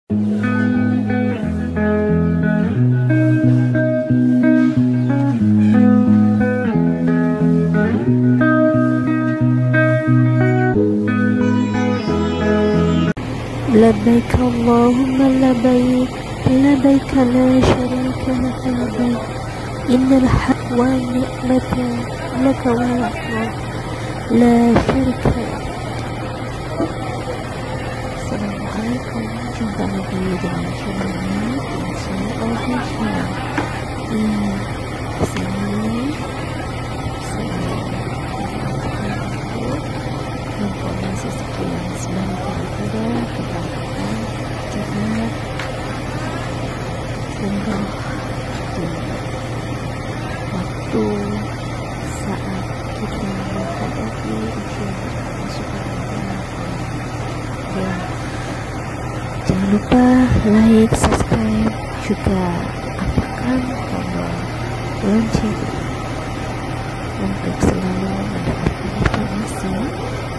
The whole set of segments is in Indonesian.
Labbaik Allahumma labbaik, labbaik la syarika laka labbaik, innal hamda wan ni'mata laka wal mulk la syarika lak. Assalamualaikum, jumpa lagi dengan channelnya Insya Official. Di sini saya informasi sekilas daripada keberangkatan jemaah umroh di waktu saat kita menghadapi ujian masuk Ramadan. Dan jangan lupa like, subscribe, juga aktifkan tombol lonceng untuk selalu mendapatkan informasi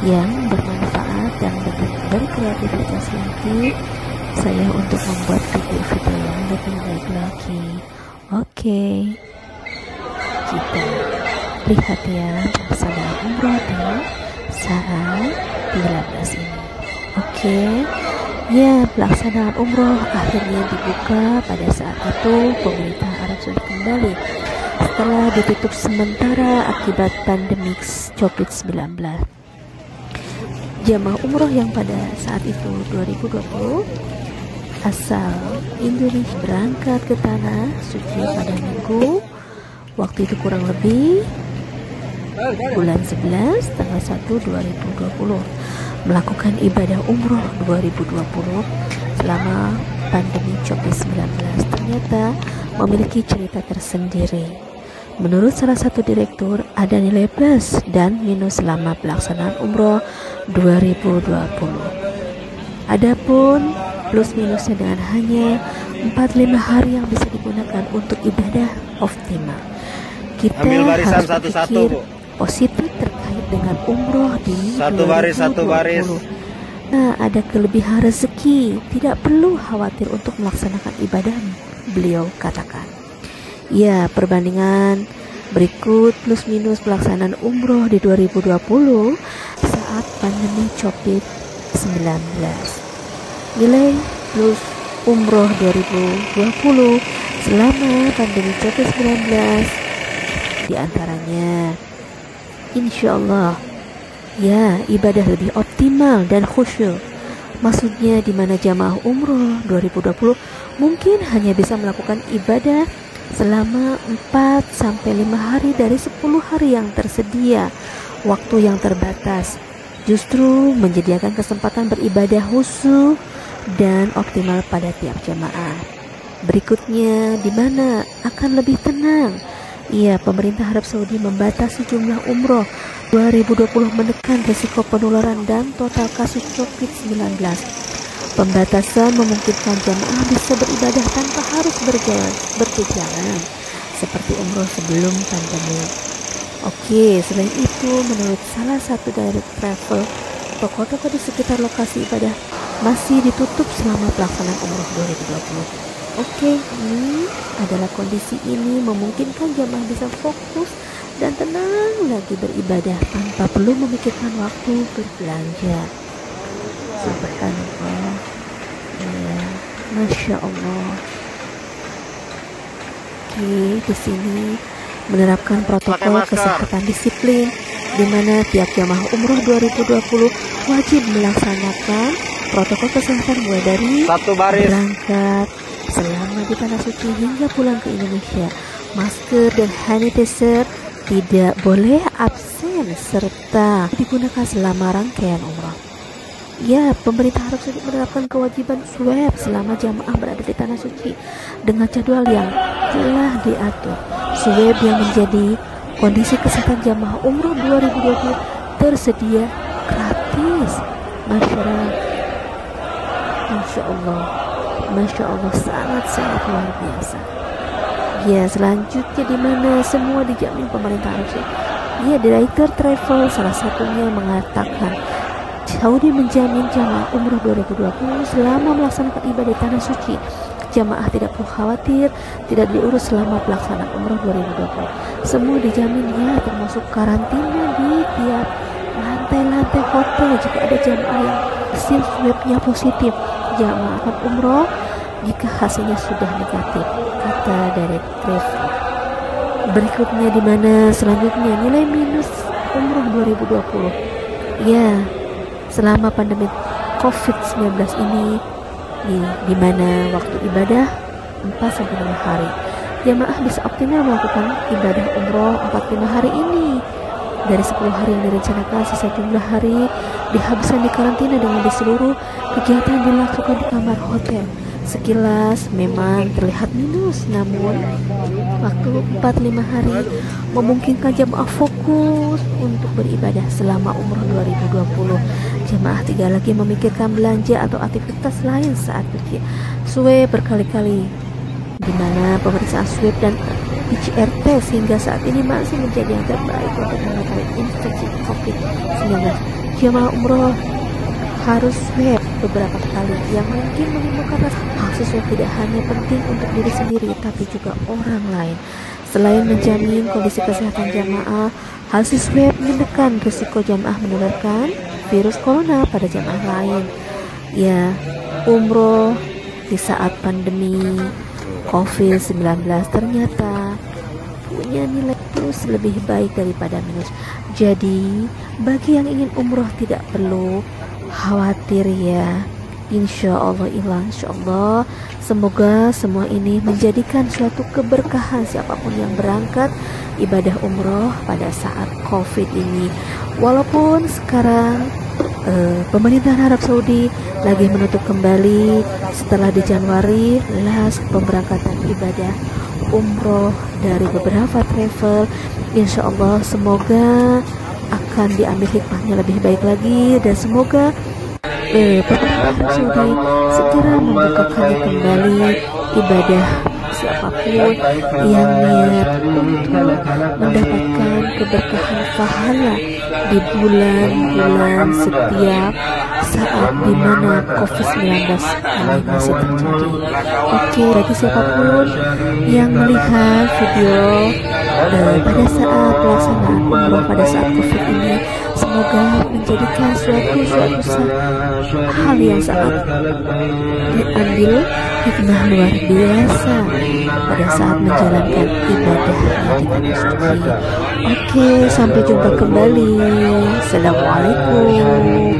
yang bermanfaat dan berkreativitas lagi saya untuk membuat video-video yang lebih baik lagi. Oke, kita lihat ya pelaksanaan umroh di saat 13 ini. Oke, ya pelaksanaan umroh akhirnya dibuka pada saat itu. Pemerintah Arab Saudi kembali setelah ditutup sementara akibat pandemi COVID-19. Jamaah umroh yang pada saat itu 2020 asal Indonesia berangkat ke tanah suci pada minggu waktu itu kurang lebih bulan 11 tanggal 1 2020 melakukan ibadah umroh 2020 selama pandemi COVID-19 ternyata memiliki cerita tersendiri. Menurut salah satu direktur, ada nilai plus dan minus selama pelaksanaan umroh 2020. Adapun plus minusnya dengan hanya 4-5 hari yang bisa digunakan untuk ibadah optimal. Kita harus berpikir positif terkait dengan umroh di 2020. Nah, ada kelebihan rezeki, tidak perlu khawatir untuk melaksanakan ibadah, beliau katakan. Ya, perbandingan berikut plus minus pelaksanaan umroh di 2020 saat pandemi COVID-19. Nilai plus umroh 2020 selama pandemi COVID-19 diantaranya insya Allah ya ibadah lebih optimal dan khusyuk. Maksudnya di mana jamaah umroh 2020 mungkin hanya bisa melakukan ibadah selama 4-5 hari dari 10 hari yang tersedia, waktu yang terbatas, justru menyediakan kesempatan beribadah khusyuk dan optimal pada tiap jamaah. Berikutnya, di mana akan lebih tenang. Iya, pemerintah Arab Saudi membatasi jumlah umroh 2020 menekan risiko penularan dan total kasus COVID-19. Pembatasan memungkinkan jamaah bisa beribadah tanpa harus bergejala seperti umroh sebelum pandemi. Oke, selain itu menurut salah satu direct travel, toko-toko di sekitar lokasi ibadah masih ditutup selama pelaksanaan umroh 2020. Oke, ini adalah kondisi ini memungkinkan jamaah bisa fokus dan tenang lagi beribadah tanpa perlu memikirkan waktu berbelanja. Subhanallah, ya, masya Allah. Oke, di sini menerapkan protokol kesehatan disiplin, di mana tiap jamaah umroh 2020 wajib melaksanakan protokol kesehatan mulai dari berangkat, selama di tanah suci hingga pulang ke Indonesia. Masker dan hand sanitizer tidak boleh absen serta digunakan selama rangkaian umroh. Ya, pemerintah Arab Saudi menerapkan kewajiban swab selama jamaah berada di tanah suci dengan jadwal yang telah diatur. Swab yang menjadi kondisi kesehatan jamaah umroh 2020 tersedia gratis. Masya Allah, sangat luar biasa. Ya, selanjutnya di mana semua dijamin pemerintah Arab Saudi. Ya, direktur travel salah satunya mengatakan Saudi menjamin jamaah umroh 2020 selama melaksanakan ibadah di tanah suci. Jamaah tidak perlu khawatir, tidak diurus selama pelaksanaan umroh 2020. Semua dijamin ya, termasuk karantina di tiap lantai-lantai hotel jika ada jamaah yang hasil swabnya positif. Jamaah akan umroh jika hasilnya sudah negatif, kata Direktur. Berikutnya di mana selanjutnya nilai minus umroh 2020. Ya, selama pandemi COVID-19 ini di mana waktu ibadah 4-5 hari, jamaah bisa optimal melakukan ibadah umroh 45 hari ini. Dari 10 hari yang direncanakan, sisa jumlah hari dihabiskan di karantina dengan di seluruh kegiatan dilakukan di kamar hotel. Sekilas memang terlihat minus, namun waktu 4-5 hari memungkinkan jamaah fokus untuk beribadah selama umroh 2020. Jamaah tidak lagi memikirkan belanja atau aktivitas lain saat pergi. Swab berkali-kali, di mana pemeriksaan swab dan PCR test hingga saat ini masih menjadi yang terbaik untuk mengetahui infeksi COVID-19. Jamaah umroh harus swab beberapa kali, yang mungkin menimbulkan rasa hasil swab tidak hanya penting untuk diri sendiri tapi juga orang lain. Selain menjamin kondisi kesehatan jamaah, hasil swab menekan risiko jamaah menularkan virus corona pada jamaah lain. Ya, umroh di saat pandemi COVID-19 ternyata punya nilai plus lebih baik daripada minus. Jadi bagi yang ingin umroh tidak perlu khawatir ya. Insya Allah, semoga semua ini menjadikan suatu keberkahan siapapun yang berangkat ibadah umroh pada saat COVID ini. Walaupun sekarang pemerintahan Arab Saudi lagi menutup kembali setelah di Januari las pemberangkatan ibadah umroh dari beberapa travel. Insya Allah semoga akan diambil hikmahnya lebih baik lagi, dan semoga pemerintah Saudi segera membukakan kembali ibadah siapapun yang niat untuk mendapatkan keberkahan pahala di bulan-bulan setiap saat di mana COVID-19 ini masih terjadi. Oke, bagi siapapun yang melihat video pada saat pelaksanaan umroh pada saat COVID ini, semoga menjadikan suatu hal yang sangat diambil hikmah luar biasa pada saat menjalankan ibadah di tanah suci. Oke, sampai jumpa kembali. Assalamualaikum.